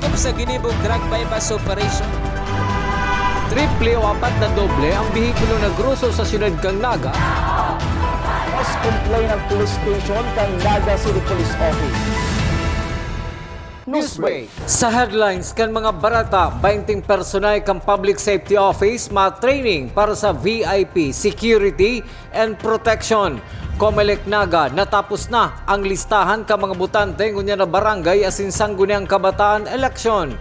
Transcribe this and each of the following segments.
Sakop sa ginibog drug bypass operation. Triple o apat na doble ang bihikulo na gruso sa siyudad kang Naga. Mas complain ng police station kang Naga City Police Office. Newsbreak. Sa headlines kan mga barata, 20 personay kang Public Safety Office ma-training para sa VIP, Security and Protection. Comelec Naga, natapos na ang listahan ka mga butante ngunya na barangay asin sangguniang kabataan eleksyon.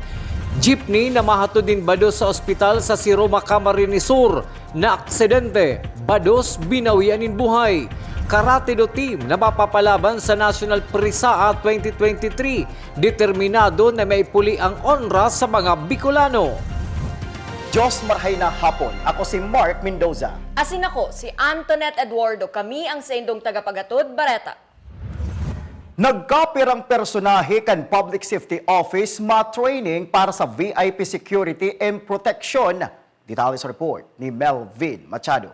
Jeepney na mahatod din bados sa ospital sa Siroma Camarines Sur na aksidente, bados binawianin buhay. Karate do team na mapapalaban sa National Prisaa 2023, determinado na maipuli ang onra sa mga Bicolano. Diyos marhay na hapon. Ako si Mark Mendoza. Asin ako, si Antoinette Eduardo. Kami ang sa indong tagapagatod, Bareta. Nagkapirang personahe kan Public Safety Office ma-training para sa VIP Security and Protection. Detalye sa report ni Melvin Machado.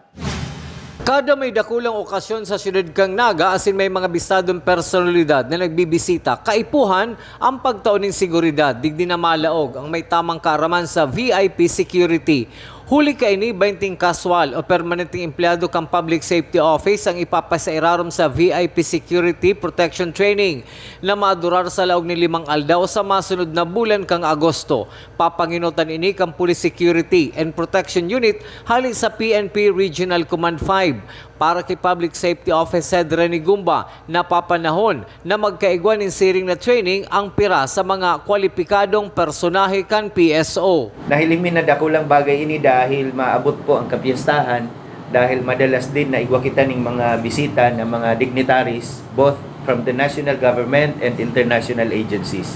Kada may dakulang okasyon sa siyudad kang Naga asin may mga bistadong personalidad na nagbibisita, kaipuhan ang pagtaon ng seguridad, digdi na malaog ang may tamang kaaraman sa VIP security. Huli ka ini 20 kaswal o permanenteng empleyado kang Public Safety Office ang ipapasairarom sa VIP Security Protection Training na madurar sa laog ni 5 aldaw sa masunod na bulan kang Agosto. Papanginutan ini kang Police Security and Protection Unit hali sa PNP Regional Command 5 para kay Public Safety Office Head Rene Gumba na papanahon na magkaigwan ng siring na training ang pira sa mga kwalipikadong personahe kan PSO. Nahiling na dakulang bagay ini dahil maabot po ang kapiyastahan, dahil madalas din na igwa kita ng mga bisita ng mga dignitaries both from the national government and international agencies.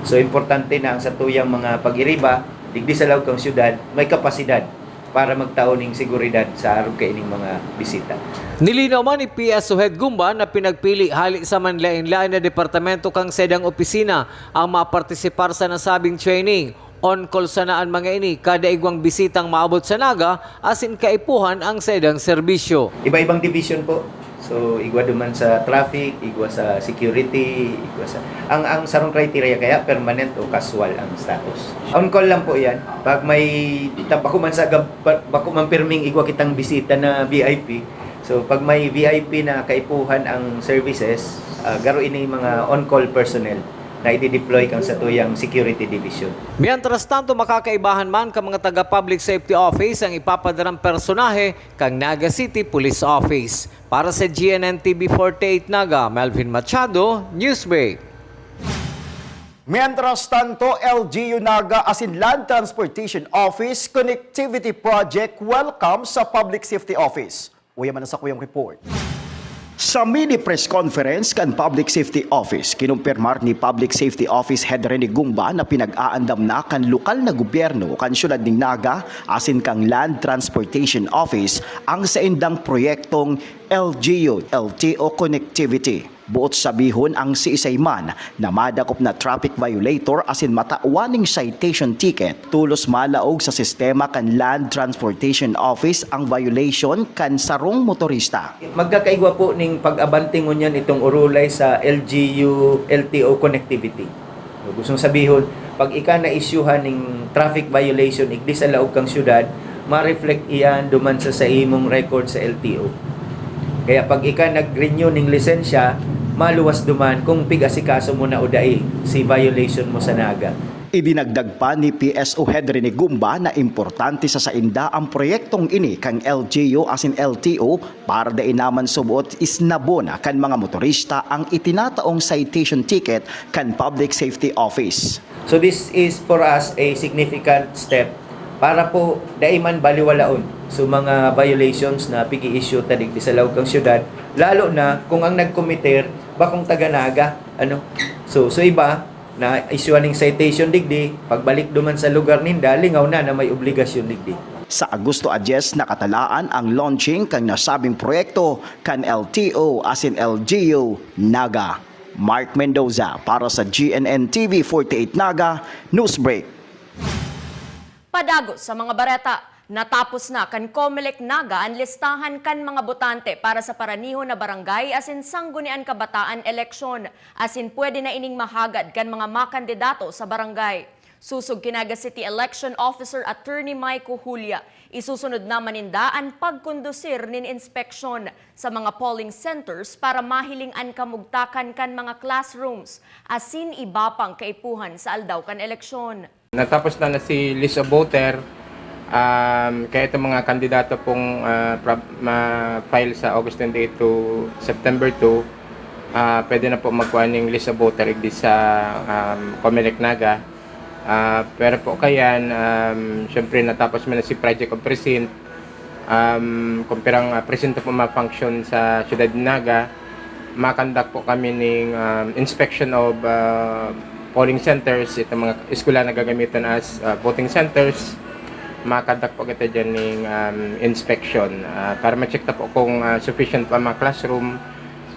So importante na ang satuyang mga pag-iriba digdi sa lawag kang syudad may kapasidad para magtaon ng seguridad sa araw kaining mga bisita. Nilinaw man ni PSO Head Gumba na pinagpili hali sa manlain-lain na departamento kang sedang opisina ang mapartisipar sa nasabing training. On-call sanaan mga ini, kada igwang bisitang maabot sa Naga, asin kaipuhan ang sedang serbisyo. Iba-ibang division po. So, igwa duman sa traffic, igwa sa security, igwa sa... Ang sarong criteria kaya, permanent o casual ang status. On-call lang po yan. Pag may... Bako man pirming igwa kitang bisita na VIP. So, pag may VIP na kaipuhan ang services, garo ini mga on-call personnel na i-deploy kang sa tuyang security division. Mientras tanto, makakaibahan man ka mga taga-Public Safety Office ang ipapadarang personahe kang Naga City Police Office. Para sa GNN TV 48 Naga, Melvin Machado, Newsbreak. Mientras tanto, LGU Naga asin Land Transportation Office Connectivity Project welcome sa Public Safety Office. Uya man sa kuyang report. Sa mini press conference kan Public Safety Office, kinumpirmar ni Public Safety Office Head Rene Gumba na pinag-aandam na kan lokal na gobyerno kan syudad ng Naga asin kang Land Transportation Office ang sa indang proyektong LGU LTO Connectivity. Buot sabihon ang siisay man na madakop na traffic violator asin matauwaning citation ticket tulos malaog sa sistema kan Land Transportation Office ang violation kan sarong motorista. Magkakaigwa po ning pag-abanting ngunyan itong urulay sa LGU LTO connectivity. Gustong sabihon, pag ika na-isyuhan ning traffic violation igdi sa laog kang syudad, ma-reflect iyan duman sa imong record sa LTO. Kaya pag ika nag-renew ning lisensya, maluwas duman kung pigasikaso mo na udai si violation mo sa Naga. Idinagdag pa ni PSO Head Rene Gumba na importante sa sainda ang proyektong ini kang LGU asin LTO para da inaman subuot isnabona kan mga motorista ang itinataong citation ticket kan Public Safety Office. So this is for us a significant step para po daiman baliwalaon so mga violations na pigi-issue tadig sa lawag kang syudad, lalo na kung ang nagkomiter bakong taga-Naga, so iba na issueing citation digdi, pagbalik duman sa lugar ninda, lingaw na may obligasyon digdi. Sa Agosto 10 nakatalaan ang launching kang nasabing proyekto kan LTO asin LGU Naga. Mark Mendoza para sa GNN TV 48 Naga Newsbreak. Padagos sa mga bareta. Natapos na kan Comelec Naga ang listahan kan mga botante para sa paraniho na barangay asin sanggunian kabataan eleksyon asin pwede na ining mahagad kan mga makandidato sa barangay. Susog kinaga City Election Officer Attorney Maico Julia, isusunod na manindaan pagkondusir nin inspeksyon sa mga polling centers para mahiling-an kamugtakan kan mga classrooms asin iba pang kaipuhan sa aldaw kan eleksyon. Natapos na si list of voter. Kaya itong mga kandidato pong ma-file sa August 28 to September 2, pwede na po magkuha ng list of voter sa Comelec Naga. Pero po kayan, syempre natapos mo na si Project of Precinct. Kung pirang presinto po ma-function sa Siyudad Naga, makandak po kami ng inspection of polling centers, itong mga eskwela na gagamitan as voting centers. Makadak po kita dyan ng inspection para ma-check na po kung sufficient pa mga classroom,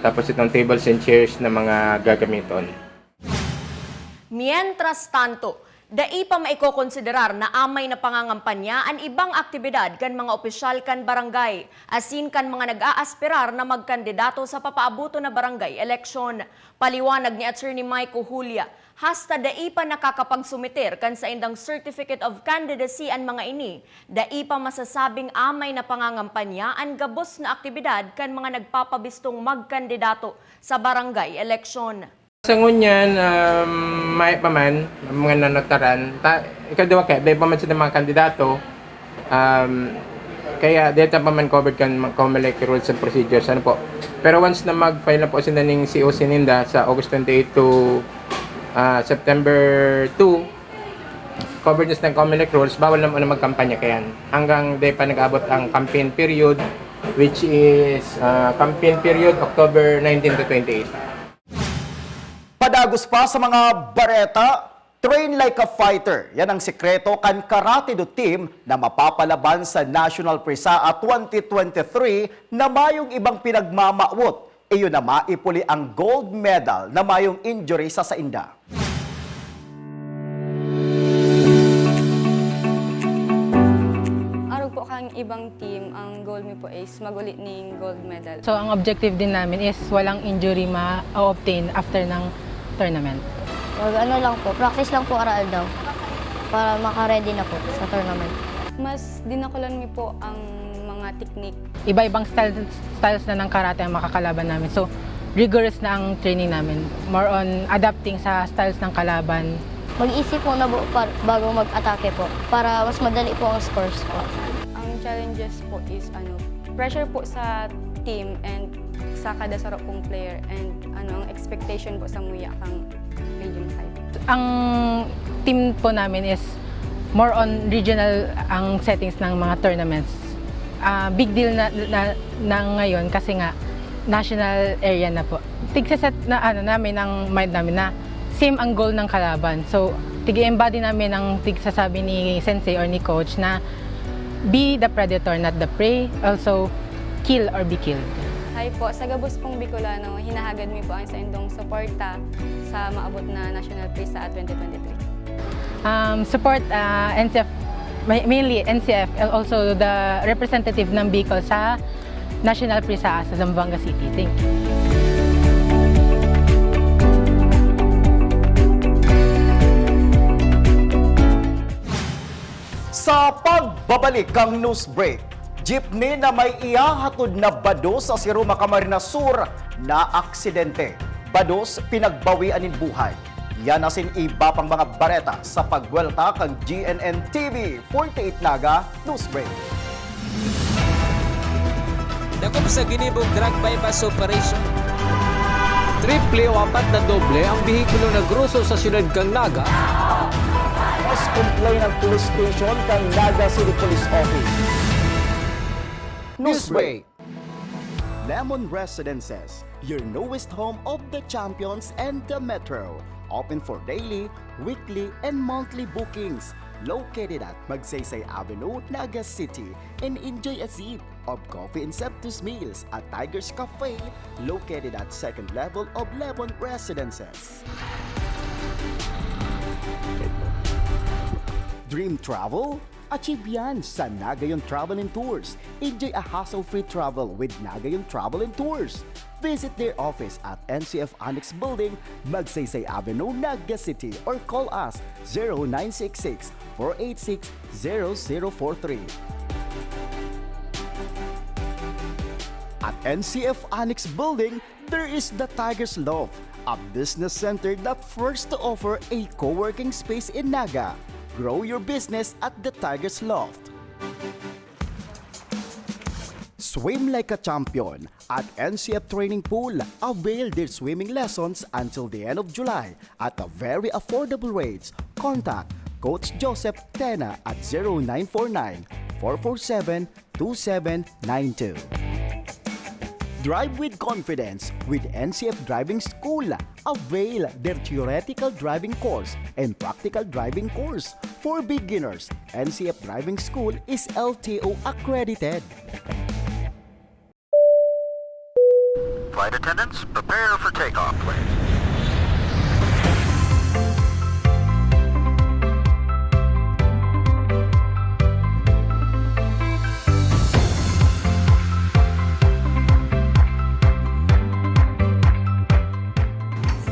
tapos itong tables and chairs na mga gagamiton. Mientras tanto, dai pa maikokonsiderar na amay na pangangampanya ang ibang aktibidad kan mga opisyal kan barangay, asin kan mga nag-aaspirar na magkandidato sa papaabuto na barangay eleksyon. Paliwanag ni Attorney Maico Julia, hasta dai pa nakakapagsumiter kan sa indang Certificate of Candidacy ang mga ini, dai pa masasabing amay na pangangampanya ang gabos na aktibidad kan mga nagpapabistong magkandidato sa barangay eleksyon. Sa ngunyan, may pa man, mga nanotaran, ikaw kaya, dahil pa man sila mga kandidato, kaya dito pa man covered kan Comelec rules and procedures, ano po. Pero once na mag-file na po sila ng COC ninda sa August 28 to September 2, covered na ng Comelec rules, bawal na muna magkampanya kayan. Hanggang dahil pa nag-abot ang campaign period, which is campaign period October 19 to 28. Padagos pa sa mga bareta, train like a fighter. Yan ang sekreto kan Karate Do Team na mapapalaban sa National PRISAA 2023 na mayong ibang pinagmamawot. Iyon na maipuli ang gold medal na mayong injury sa sainda. Arog po kang ibang team, ang goal mi po is magulit ng gold medal. So ang objective din namin is walang injury ma-obtain after ng tournament. Ano lang po, practice lang po aral daw para maka-ready na po sa tournament. Mas dinakulan mi po ang mga technique. Iba-ibang styles na ng karate ang makakalaban namin. So rigorous na ang training namin. More on adapting sa styles ng kalaban. Mag-isip po na bago mag-atake po para mas madali po ang scores po. Ang challenges po is pressure po sa team and sa kada sarap pong player and ang expectation po sa muya kang region 5. Ang team po namin is more on regional ang settings ng mga tournaments. Big deal na ngayon kasi nga national area na po. Tigsaset na namin ang mind namin na same ang goal ng kalaban. So tig-embody namin ang tigsasabi ni sensei or ni coach na be the predator, not the prey. Also kill or be killed. Hi po, sa Gabos pong Bicolano, hinahagad mi po ang sa indong suporta sa maabot na National PRISAA 2023. Support NCF, mainly NCF, and also the representative ng Bicol sa National PRISAA sa Zamboanga City. Thank you. Sa pagbabalik ang news break, jeepney na may ihahatod na bados sa Siruma Camarines Sur na aksidente. Bados pinagbawian ng buhay. Yan asin iba pang mga bareta sa pagwelta kang GNN TV 48 Naga News Break. Dakop sa ginibog drug bypass operation. Triple o apat na doble ang bihikulo na gruso sa Siyudad kang Naga. Mas complain ng police station kang Naga City Police Office. Newsbreak. Lemon Residences, your newest home of the champions and the metro. Open for daily, weekly, and monthly bookings. Located at Magsaysay Avenue, Naga City. And enjoy a sip of coffee and Septus meals at Tiger's Cafe, located at second level of Lemon Residences. Dream travel? Achieve yan sa Nagayon Travel and Tours. Enjoy a hassle-free travel with Nagayon Travel and Tours. Visit their office at NCF Annex Building, Magsaysay Avenue, Naga City, or call us 0966-486-0043. At NCF Annex Building, there is the Tiger's Loft, a business center that first to offer a co-working space in Naga. Grow your business at the Tiger's Loft. Swim like a champion at NCF Training Pool. Avail their swimming lessons until the end of July at a very affordable rates. Contact Coach Joseph Tena at 0949-447-2792. Drive with confidence with NCF Driving School. Avail their theoretical driving course and practical driving course. For beginners, NCF Driving School is LTO accredited. Flight attendants, prepare for takeoff, please.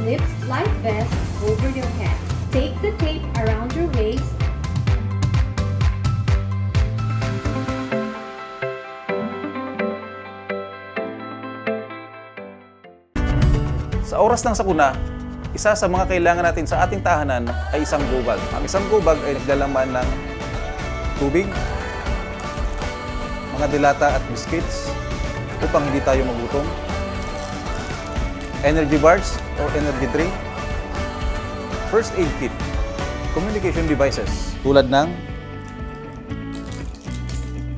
Slip life vest over your head. Take the tape around your waist. Sa oras ng sakuna, isa sa mga kailangan natin sa ating tahanan ay isang gubag. Ang isang gubag ay naglalaman ng tubig, mga dilata at biscuits upang hindi tayo magutom, energy bars or energy drink, first aid kit, communication devices tulad ng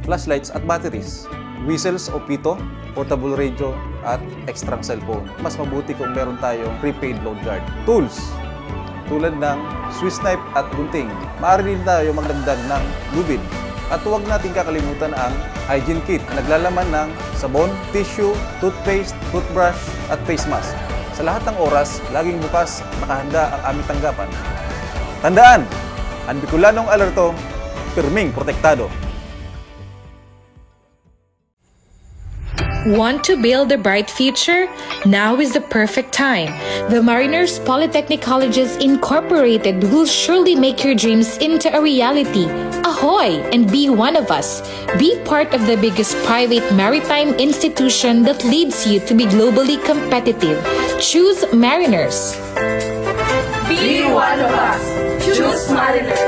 flashlights at batteries, whistles o pito, portable radio at extra cellphone. Mas mabuti kung meron tayong prepaid load guard. Tools tulad ng Swiss knife at gunting. Maaari din tayo magdagdag ng lubid. At huwag natin kakalimutan ang hygiene kit na naglalaman ng sabon, tissue, toothpaste, toothbrush at face mask. Sa lahat ng oras, laging bukas, nakahanda ang aming tanggapan. Tandaan, ang Bicolanong alerto, pirming protektado. Want to build a bright future? Now is the perfect time. The Mariners Polytechnic Colleges Incorporated will surely make your dreams into a reality. Ahoy! And be one of us. Be part of the biggest private maritime institution that leads you to be globally competitive. Choose Mariners. Be one of us. Choose Mariners.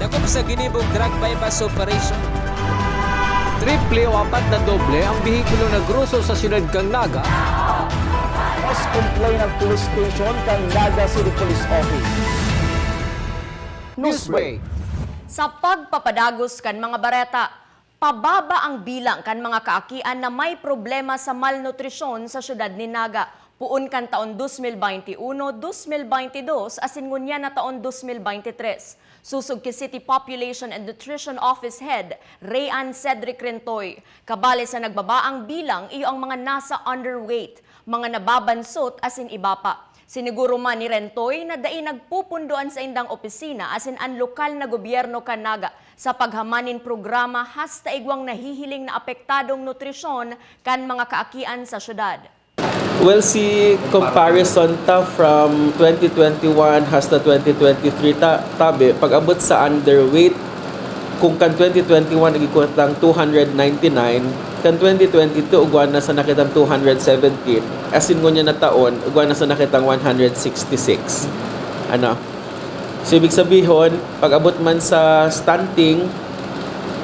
Dakop sa ginibog drug bypass operation. Triple o apat na doble ang bihikulo na gruso sa siyudad kang Naga. Mas complain ng police station kang Naga City Police Office. Newsbreak. Sa pagpapadagos kan mga bareta, pababa ang bilang kan mga kaakian na may problema sa malnutrisyon sa syudad ni Naga. Puun kan taon 2021, 2022, asin ngunya na taon 2023. Susog ki City Population and Nutrition Office Head, Rayan Cedric Rentoy. Kabali sa nagbabaang bilang, iyo ang mga nasa underweight, mga nababansot asin iba pa. Siniguro man ni Rentoy na dai nagpupunduan sa indang opisina asin ang lokal na gobyerno kan Naga sa paghamanin programa hasta igwang nahihiling na apektadong nutrisyon kan mga kaakian sa syudad. We'll see comparison ta from 2021 hasta 2023 tabi pag-abot sa underweight kung kan 2021 nagikuot lang 299 kan 2022 ugwan na sa nakitang 217 asin ngunya na taon ugwan na sa nakitang 166 so ibig sabihin pag-abot man sa stunting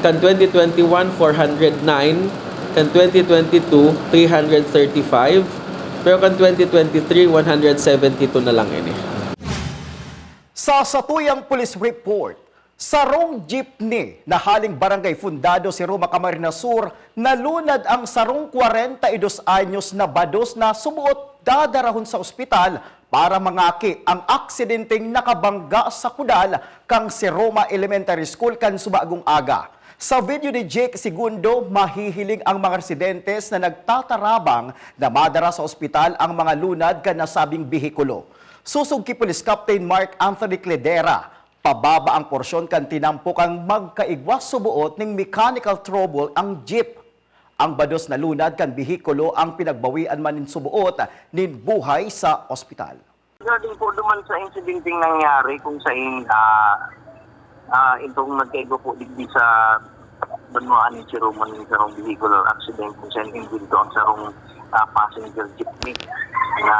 kan 2021 409 kan 2022 335 pero kan 2023, 172 na lang ini. Sa satuyang police report, sarong jeepney na haling barangay Fundado si Roma Camarines Sur, nalunad ang sarong 42 anyos na bados na sumuot dadarahon sa ospital para mangaki ang aksidenteng nakabangga sa kudal kang si Roma Elementary School kan subagong aga. Sa video ni Jake Segundo, mahihiling ang mga residentes na nagtatarabang na madara sa ospital ang mga lunad kan nasabing bihikulo. Susog ki Police Captain Mark Anthony Cledera, pababa ang porsyon kan tinampukang magkaigwas subuot ning mechanical trouble ang jeep. Ang bados na lunad kan bihikulo ang pinagbawian man nin subuot nin buhay sa ospital. Galing po duman sa incidenting nangyari kung sa itong nagkaigo po digdi sa banwaan ni Chiroman ng sarong vehicular accident kung saan indito ang sarong passenger jeepney na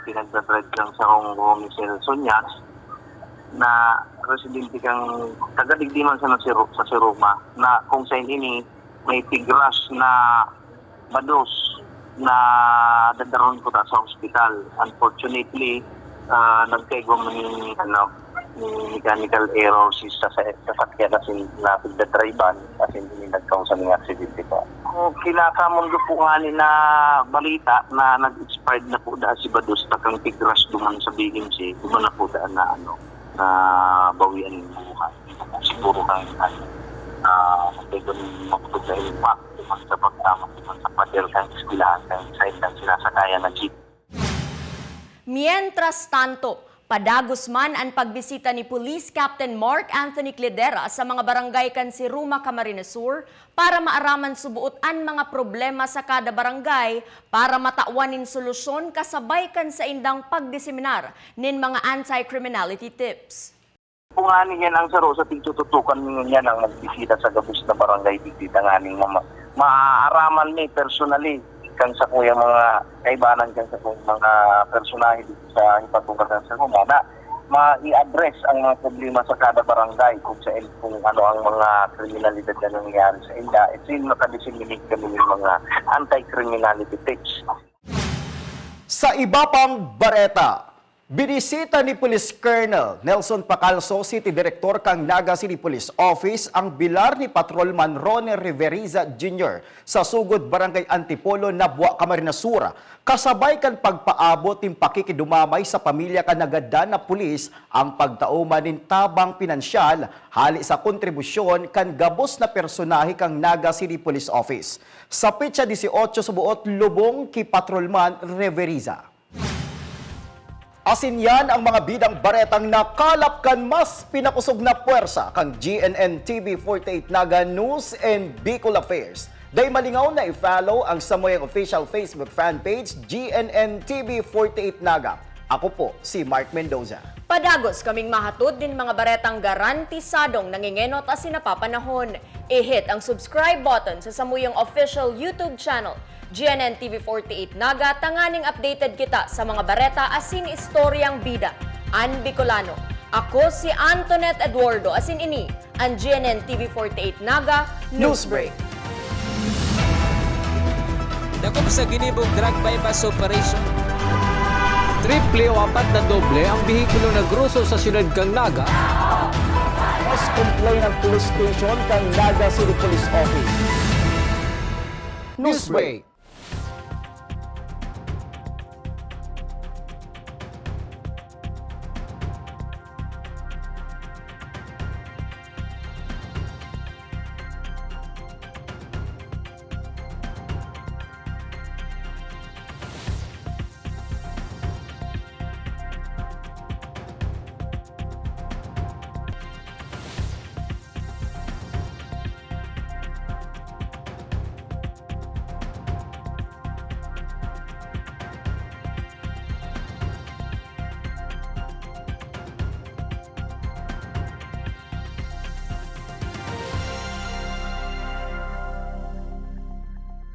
pinagdadrive ng sarong Romicel Sonyas na residente kang taga-digdiman sa Siroma na kung saan ini may tigras na bados na dadaron ko ta sa hospital. Unfortunately, nagkaigo ng mechanical error sa sasakyan na pagdadrivean kasi hindi nagkaroon sa mga aksidente po. Kinakamon ko po nga na balita na nag-expired na po dahil si Bados takang tigras duman sa BMC, duman na po daan na na bawian ng buhay. Siguro kang nagkaigo ng makutod na impact duman sa pagtama duman sa pader kang iskilahan kang side ng sinasakayan na jeep. Mientras tanto, padagos man ang pagbisita ni Police Captain Mark Anthony Cledera sa mga barangay kan si Ruma, Camarines Sur para maaraman subuot ang mga problema sa kada barangay para matauanin solusyon kasabay kan sa indang pagdiseminar nin mga anti-criminality tips. Kung ani yan ang saro sa tigtututukan niya ang nagbisita sa gabos na barangay digdi tanganing maaaraman ni personally kan sa kuya mga kaibanan kan sa mga personahe sa ipatungan sa Roma na ma-i-address ang mga problema sa kada barangay kung ano ang mga kriminalidad na nangyayari sa inda. It's in makadisseminate kami ng mga anti-criminality tips. Sa iba pang bareta, binisita ni Police Colonel Nelson Pacalso, City Director kang Naga City Police Office ang bilar ni Patrolman Ronnie Riveriza Jr. sa sugod Barangay Antipolo, Nabua, Camarines Sur. Kasabay kan pagpaabot ng pakikidumamay sa pamilya kan nagada na pulis ang pagtauman nin tabang pinansyal hali sa kontribusyon kan gabos na personahe kang Naga City Police Office. Sa petsa 18 subuot lubong ki Patrolman Riveriza. Asin yan ang mga bidang baretang nakalap kan mas pinakusog na puwersa kang GNN TV 48 Naga News and Bicol Affairs. Day malingaw na i-follow ang Samoyang official Facebook fan page GNN TV 48 Naga. Ako po si Mark Mendoza. Padagos kaming mahatod din mga baretang garantisadong nangingenot as sinapapanahon. I-hit ang subscribe button sa Samuyang official YouTube channel GNN TV 48 Naga, tanganing updated kita sa mga bareta asin istoryang bida. An Bicolano. Ako si Antoinette Eduardo asin ini ang GNN TV 48 Naga Newsbreak. Dakop sa ginibog drug bypass operation. Triple o apat na doble ang bihikulo na gruso sa siyudad kang Naga. Mas complain ng police station kang Naga City Police Office. Newsbreak.